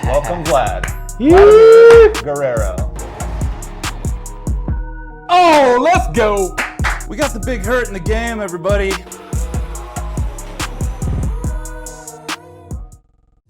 Welcome, Vlad. Guerrero. Oh, let's go. We got the big hurt in the game, everybody.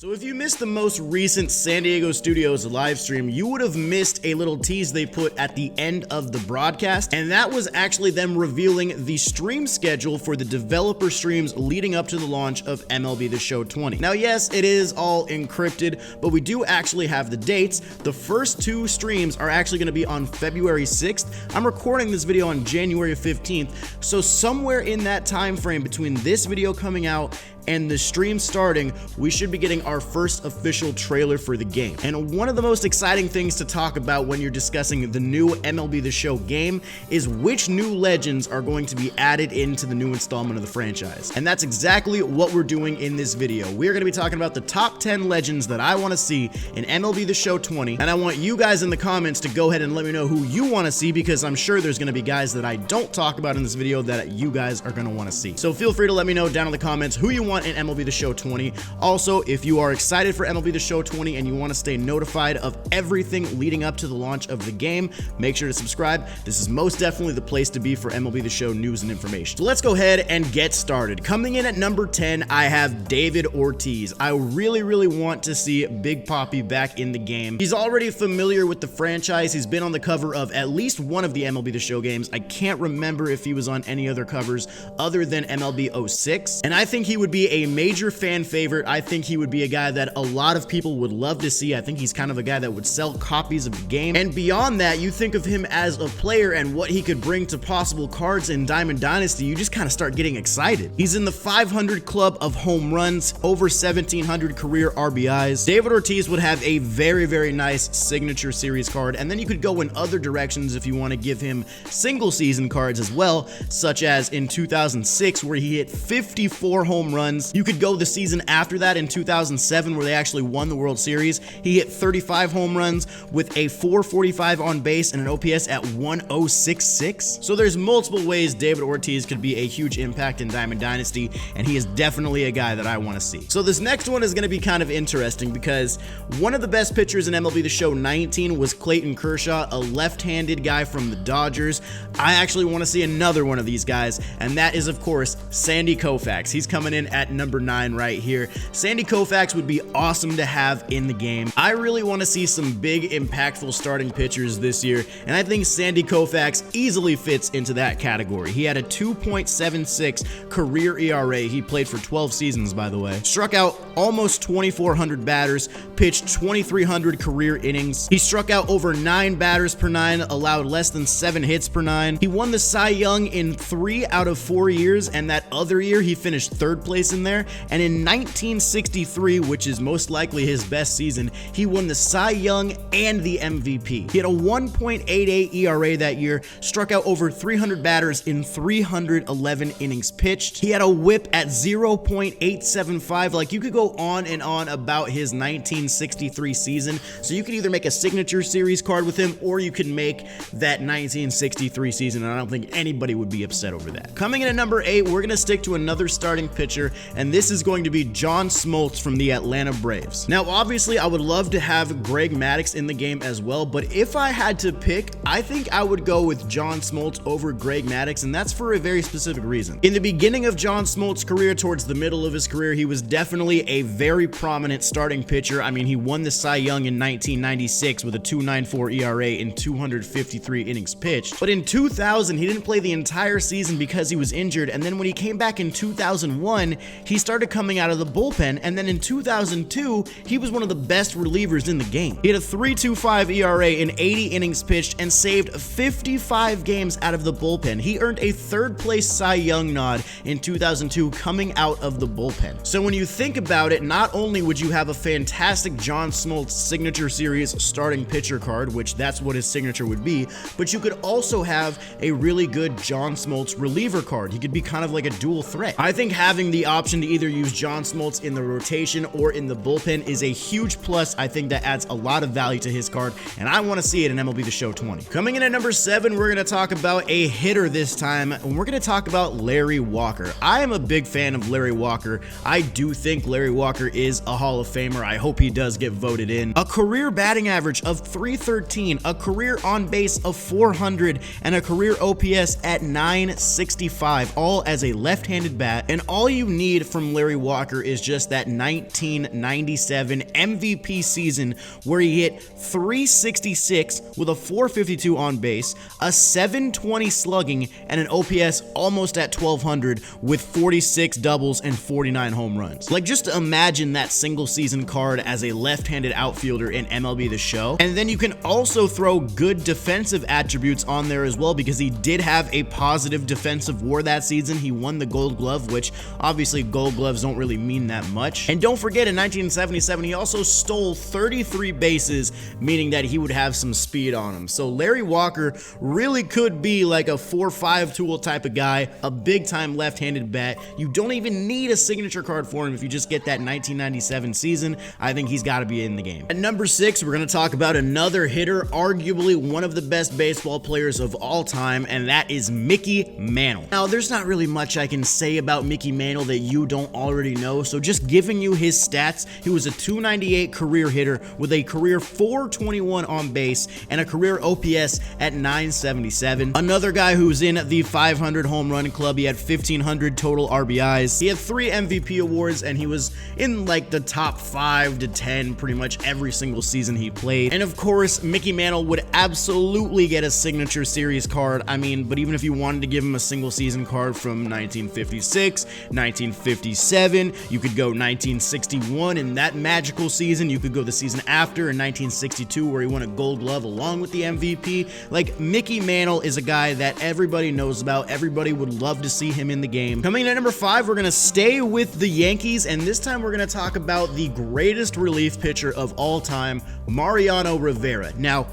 So if you missed the most recent San Diego Studios live stream, you would have missed a little tease they put at the end of the broadcast, and that was actually them revealing the stream schedule for the developer streams leading up to the launch of MLB The Show 20. Now, yes, it is all encrypted, but we do actually have the dates. The first two streams are actually going to be on February 6th. I'm recording this video on January 15th, so somewhere in that time frame between this video coming out and the stream starting, we should be getting our first official trailer for the game. And one of the most exciting things to talk about when you're discussing the new MLB The Show game is which new legends are going to be added into the new installment of the franchise. And that's exactly what we're doing in this video. We're gonna be talking about the top 10 legends that I wanna see in MLB The Show 20. And I want you guys in the comments to go ahead and let me know who you wanna see, because I'm sure there's gonna be guys that I don't talk about in this video that you guys are gonna wanna see. So feel free to let me know down in the comments who you want in MLB The Show 20. Also, if you are excited for MLB The Show 20 and you want to stay notified of everything leading up to the launch of the game, make sure to subscribe. This is most definitely the place to be for MLB The Show news and information. So let's go ahead and get started. Coming in at number 10, I have David Ortiz. I really want to see Big Papi back in the game. He's already familiar with the franchise. He's been on the cover of at least one of the MLB The Show games. I can't remember if he was on any other covers other than MLB 06. And I think he would be a major fan favorite. I think he would be a guy that a lot of people would love to see. I think he's kind of a guy that would sell copies of the game. And beyond that, you think of him as a player and what he could bring to possible cards in Diamond Dynasty, you just kind of start getting excited. He's in the 500 club of home runs, over 1,700 career RBIs. David Ortiz would have a very nice signature series card, and then you could go in other directions if you want to give him single season cards as well, such as in 2006 where he hit 54 home runs. You could go the season after that in 2007 where they actually won the World Series. He hit 35 home runs with a 445 on base and an OPS at 1066. So there's multiple ways David Ortiz could be a huge impact in Diamond Dynasty, and he is definitely a guy that I want to see. So this next one is going to be kind of interesting because one of the best pitchers in MLB The Show 19 was Clayton Kershaw, a left-handed guy from the Dodgers. I actually want to see another one of these guys, and that is of course Sandy Koufax. He's coming in at number 9 right here. Sandy Koufax would be awesome to have in the game. I really want to see some big impactful starting pitchers this year, and I think Sandy Koufax easily fits into that category. He had a 2.76 career ERA. He played for 12 seasons, by the way. Struck out almost 2,400 batters, pitched 2,300 career innings. He struck out over 9 batters per 9, allowed less than 7 hits per 9. He won the Cy Young in 3 out of 4 years, and that other year he finished 3rd place in there. And in 1963, which is most likely his best season, he won the Cy Young and the MVP. He had a 1.88 ERA that year, struck out over 300 batters in 311 innings pitched. He had a whip at 0.875. Like, you could go on and on about his 1963 season. So you could either make a signature series card with him, or you could make that 1963 season, and I don't think anybody would be upset over that. Coming in at number 8, we're going to stick to another starting pitcher, and this is going to be John Smoltz from the Atlanta Braves. Now, obviously, I would love to have Greg Maddux in the game as well, but if I had to pick, I think I would go with John Smoltz over Greg Maddux, and that's for a very specific reason. In the beginning of John Smoltz's career, towards the middle of his career, he was definitely a very prominent starting pitcher. I mean, he won the Cy Young in 1996 with a 2.94 ERA in 253 innings pitched. But in 2000, he didn't play the entire season because he was injured, and then when he came back in 2001, he started coming out of the bullpen, and then in 2002, he was one of the best relievers in the game. He had a 3.25 ERA in 80 innings pitched and saved 55 games out of the bullpen. He earned a 3rd place Cy Young nod in 2002 coming out of the bullpen. So when you think about it, not only would you have a fantastic John Smoltz signature series starting pitcher card, which that's what his signature would be, but you could also have a really good John Smoltz reliever card. He could be kind of like a dual threat. I think having the option to either use John Smoltz in the rotation or in the bullpen is a huge plus. I think that adds a lot of value to his card, and I want to see it in MLB The Show 20. Coming in at number 7, we're going to talk about a hitter this time, and we're going to talk about Larry Walker. I am a big fan of Larry Walker. I do think Larry Walker is a Hall of Famer. I hope he does get voted in. A career batting average of .313, a career on base of .400, and a career OPS at .965, all as a left-handed bat. And all you need from Larry Walker is just that 1997 MVP season where he hit .366 with a .452 on base, a .720 slugging, and an OPS almost at 1200 with 46 doubles and 49 home runs. Like, just imagine that single season card as a left-handed outfielder in MLB The Show. And then you can also throw good defensive attributes on there as well, because he did have a positive defensive WAR that season. He won the Gold Glove, which obviously Gold Gloves don't really mean that much. And don't forget, in 1977, he also stole 33 bases, meaning that he would have some speed on him. So Larry Walker really could be like a 4-5 tool type of guy, a big-time left-handed bat. You don't even need a signature card for him if you just get that 1997 season. I think he's got to be in the game. At number 6, we're going to talk about another hitter, arguably one of the best baseball players of all time, and that is Mickey Mantle. Now, there's not really much I can say about Mickey Mantle that you don't already know, so just giving you his stats, he was a .298 career hitter with a career .421 on base and a career OPS at .977. Another guy who's in the 500 home run club. He had 1,500 total RBIs. He had 3 MVP awards, and he was in like the top 5 to 10 pretty much every single season he played. And of course, Mickey Mantle would absolutely get a signature series card. I mean, but even if you wanted to give him a single season card from 1956, 1957, you could go 1961 in that magical season. You could go the season after in 1962 where he won a Gold Glove along with the MVP. Like, Mickey Mantle is a guy that everybody knows about. Everybody would love to see him in the game. Coming in at number 5, we're going to stay with the Yankees, and this time we're going to talk about the greatest relief pitcher of all time, Mariano Rivera. Now,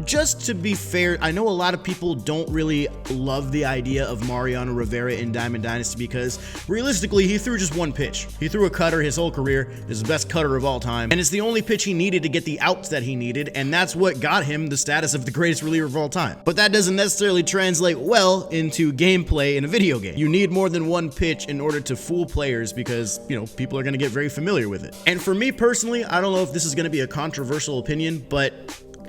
just to be fair, I know a lot of people don't really love the idea of Mariano Rivera in Diamond Dynasty because realistically, he threw just one pitch. He threw a cutter his whole career. He's the best cutter of all time, and it's the only pitch he needed to get the outs that he needed, and that's what got him the status of the greatest reliever of all time. But that doesn't necessarily translate well into gameplay in a video game. You need more than one pitch in order to fool players because, you know, people are going to get very familiar with it. And for me personally, I don't know if this is going to be a controversial opinion, but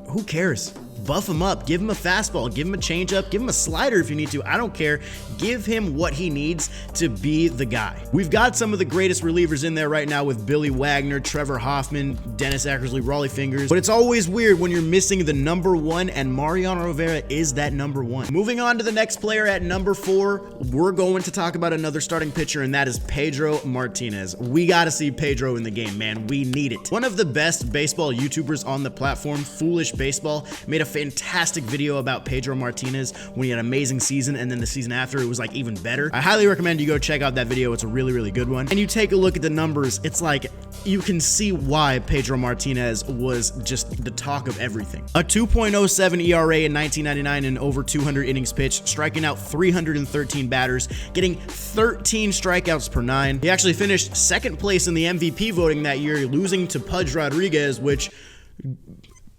who cares? Buff him up, give him a fastball, give him a changeup, give him a slider if you need to. I don't care. Give him what he needs to be the guy. We've got some of the greatest relievers in there right now with Billy Wagner, Trevor Hoffman, Dennis Eckersley, Raleigh Fingers, but it's always weird when you're missing the number 1, and Mariano Rivera is that number 1. Moving on to the next player at number 4, we're going to talk about another starting pitcher, and that is Pedro Martinez. We got to see Pedro in the game, man. We need it. One of the best baseball YouTubers on the platform, Foolish Baseball, made a fantastic video about Pedro Martinez when he had an amazing season, and then the season after it was like even better. I highly recommend you go check out that video. It's a really, really good one. And you take a look at the numbers, it's like you can see why Pedro Martinez was just the talk of everything. A 2.07 ERA in 1999 and over 200 innings pitched, striking out 313 batters, getting 13 strikeouts per 9. He actually finished second place in the MVP voting that year, losing to Pudge Rodriguez, which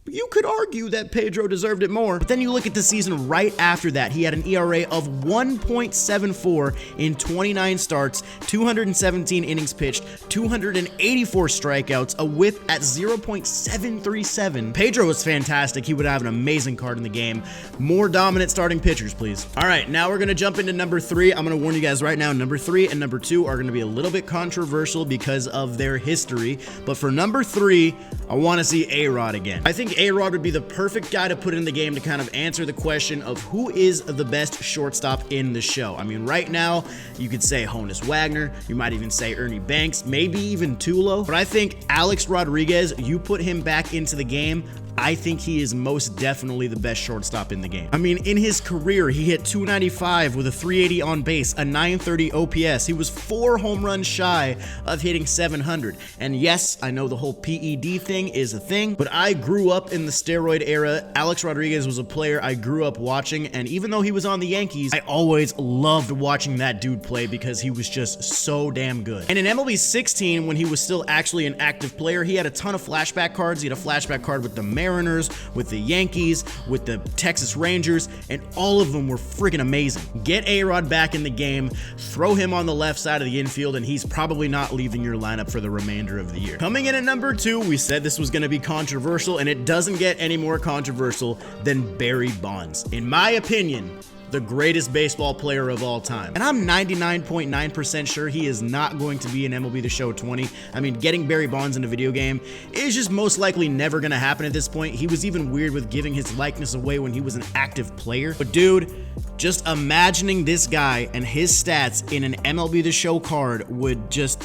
you could argue that Pedro deserved it more. But then you look at the season right after that. He had an ERA of 1.74 in 29 starts, 217 innings pitched, 284 strikeouts, a whip at 0.737. Pedro was fantastic. He would have an amazing card in the game. More dominant starting pitchers, please. All right, now we're going to jump into number 3. I'm going to warn you guys right now, number 3 and number 2 are going to be a little bit controversial because of their history. But for number 3, I want to see A-Rod again. I think A-Rod would be the perfect guy to put in the game to kind of answer the question of who is the best shortstop in the show. I mean, right now, you could say Honus Wagner, you might even say Ernie Banks, maybe even Tulo, but I think Alex Rodriguez, you put him back into the game, I think he is most definitely the best shortstop in the game. I mean, in his career, he hit 295 with a 380 on base, a 930 OPS. He was 4 home runs shy of hitting 700. And yes, I know the whole PED thing is a thing, but I grew up in the steroid era. Alex Rodriguez was a player I grew up watching, and even though he was on the Yankees, I always loved watching that dude play because he was just so damn good. And in MLB 16, when he was still actually an active player, he had a ton of flashback cards. He had a flashback card with the Mariners, with the Yankees, with the Texas Rangers, and all of them were freaking amazing. Get A-Rod back in the game, throw him on the left side of the infield, and he's probably not leaving your lineup for the remainder of the year. Coming in at number 2, we said this was going to be controversial, and it doesn't get any more controversial than Barry Bonds. In my opinion, the greatest baseball player of all time. And I'm 99.9% sure he is not going to be in MLB The Show 20. I mean, getting Barry Bonds in a video game is just most likely never going to happen at this point. He was even weird with giving his likeness away when he was an active player. But dude, just imagining this guy and his stats in an MLB The Show card would just...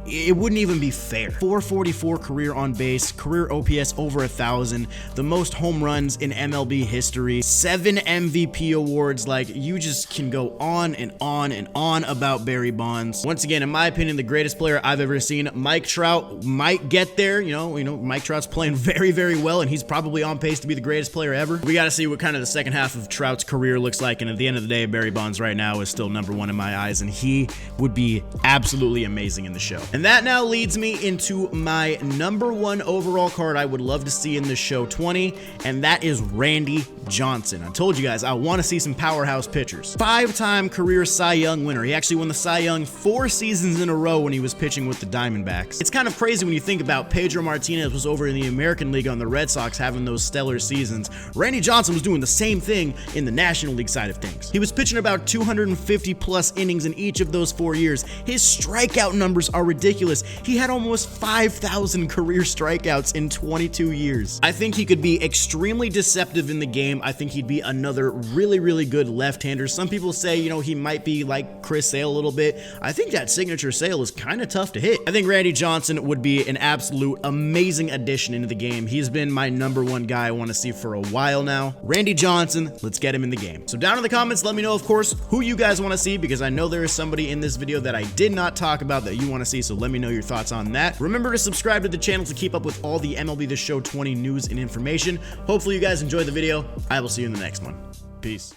it wouldn't even be fair. 444 career on base, career OPS over 1,000, the most home runs in MLB history, 7 MVP awards. Like, you just can go on and on and on about Barry Bonds. Once again, in my opinion, the greatest player I've ever seen. Mike Trout might get there. You know, Mike Trout's playing very, very well, and he's probably on pace to be the greatest player ever. We got to see what kind of the second half of Trout's career looks like, and at the end of the day, Barry Bonds right now is still number 1 in my eyes, and he would be absolutely amazing in the show. And that now leads me into my number 1 overall card I would love to see in the show 20, and that is Randy Johnson. I told you guys I want to see some powerhouse pitchers. 5-time career Cy Young winner. He actually won the Cy Young 4 seasons in a row when he was pitching with the Diamondbacks. It's kind of crazy when you think about Pedro Martinez was over in the American League on the Red Sox having those stellar seasons. Randy Johnson was doing the same thing in the National League side of things. He was pitching about 250 plus innings in each of those 4 years. His strikeout numbers are ridiculous. He had almost 5,000 career strikeouts in 22 years. I think he could be extremely deceptive in the game. I think he'd be another really, really good left-hander. Some people say, you know, he might be like Chris Sale a little bit. I think that signature Sale is kind of tough to hit. I think Randy Johnson would be an absolute amazing addition into the game. He's been my number 1 guy I want to see for a while now. Randy Johnson, let's get him in the game. So down in the comments, let me know, of course, who you guys want to see, because I know there is somebody in this video that I did not talk about that you want to see, so let me know your thoughts on that. Remember to subscribe to the channel to keep up with all the MLB The Show 20 news and information. Hopefully you guys enjoyed the video. I will see you in the next one. Peace.